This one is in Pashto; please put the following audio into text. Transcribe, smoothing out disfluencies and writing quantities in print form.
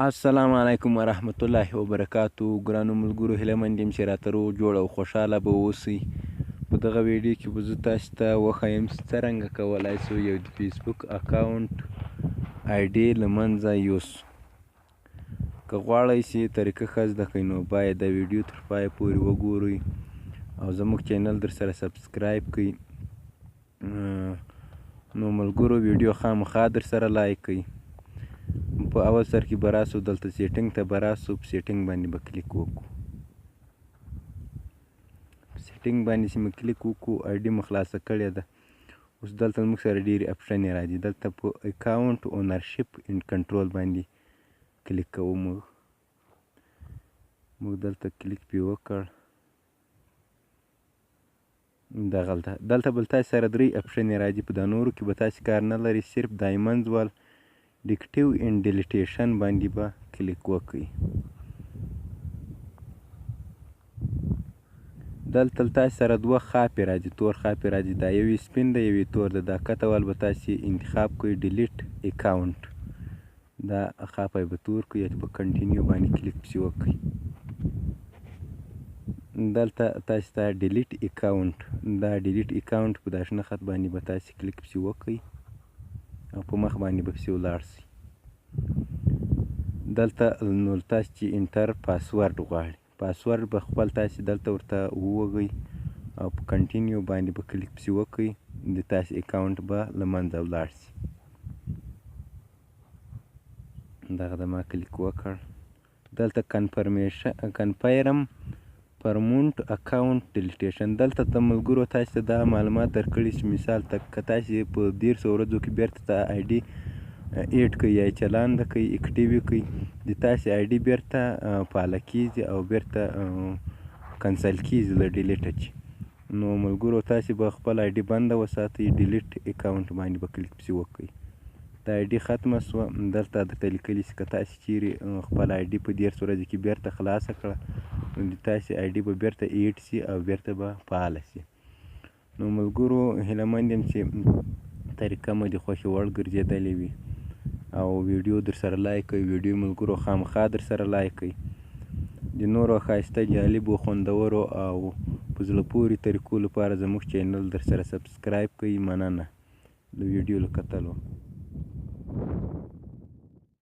السلام علیکم ورحمت الله وبرکاتو. ګرانو ملګرو، هیله مند یم چې راته روغ جوړ او خوشحاله به اوسئ. په دغه ویډیو کې به زه تاسو ته وښیم چې څرنګه کولی سو یو د فیسبوک اکاونټ آی ډي له منځه یوسو. که غواړئ چې طریقه ښه زده کړئ نو باید دا ویډیو تر پایه پورې وګورئ او زموږ چینل در سره سبسکرایب کړئ. نو ملګرو، ویډیو خامخا در سره لایک کړئ. په اول سر کې به راسو، دلته سیټینګ ته به راسو، په سیټینګ باندې به کلیک وکړو. په سیټینګ باندې چې مو کلیک وکړو، آی ډي مو خلاصه کړې ده. اوس دلته موږ سره ډېرې اپشنې راځي. دلته په اکاونټ اونرشپ اینډ کنټرول باندې کلیک کوو. موږ دلته کلیک پې وکړ. دلته بل تاسې سره 3 اپشنې راځي. په دا نورو کې به تاسې کار نه لري، صرف دایمنز وال ډیکټیو اینډ ډیلیټیشن باندې به کلیک وکړئ. دلته تاسې سره 2 خاپې راځي، تور خاپې راځي. دا یوې سپین ده، یوې تور ده. دا کته وال به تاسې انتخاب کړئ ډیلیټ اکاونټ. دا خاپی به تور کړئ یا په کنټینیو باندې کلیک پسې وکړئ. دلته تاسې ته ډیلیټ اکاونټ، دا ډیلیټ اکاونټ په دا شنه خط باندې به تاسې کلیک پسې وکړئ او په مخ باندې به پسې ولاړ شئ. دلته نو تاسې چې انټر پاسورډ غواړئ، پاسورډ به خپل تاسې دلته ورته ووهئ او په کنټینیو باندې به کلیک پسې وکړئ. د تاسې اکاونټ به له منځه ولاړ شي. دغه د ما کلیک وکړ. دلته کنفرم پرمونټ اکاونټ ډیلیټیشن. دلته د ملګرو تاسې ته دا معلومات درکړي چې مثال ته که تاسې په 1300 ورځو کې بیرته د آی ډي ایډ کړئ یا چلانده کړئ، اکټیو یې کړئ، د تاسې آی ډي بیرته فعاله کیږي او بیرته کنسل کیږي له ډیلیټه چې. نو ملګرو، تاسې به خپل آی ډي بنده وساتئ، ډیلیټ اکاونټ باندې به کلیک پسې وکړئ. د آی ډي ختمه سوه. دلته درته لیکلي چې که تاسې چیرې خپل آی ډي په 1300 ورځو کې بیرته خلاصه کړه نو د تاسې آی ډي به بیرته ایډ سي او بیرته به فعاله سي. نو ملګرو، هیله مند یم چې طریقه مو د خوښې وړ ګرځېدلې وي او ویډیو در سره لایک کړئ. ویډیو ملګرو خامخا در سره لایک کړئ. د نورو ښایسته، جالبو، خوندورو او په زړه پورې طریقو لپاره زموږ چینل در سره سبسکرایب کړئ. مننه له ویډیو له کتلو.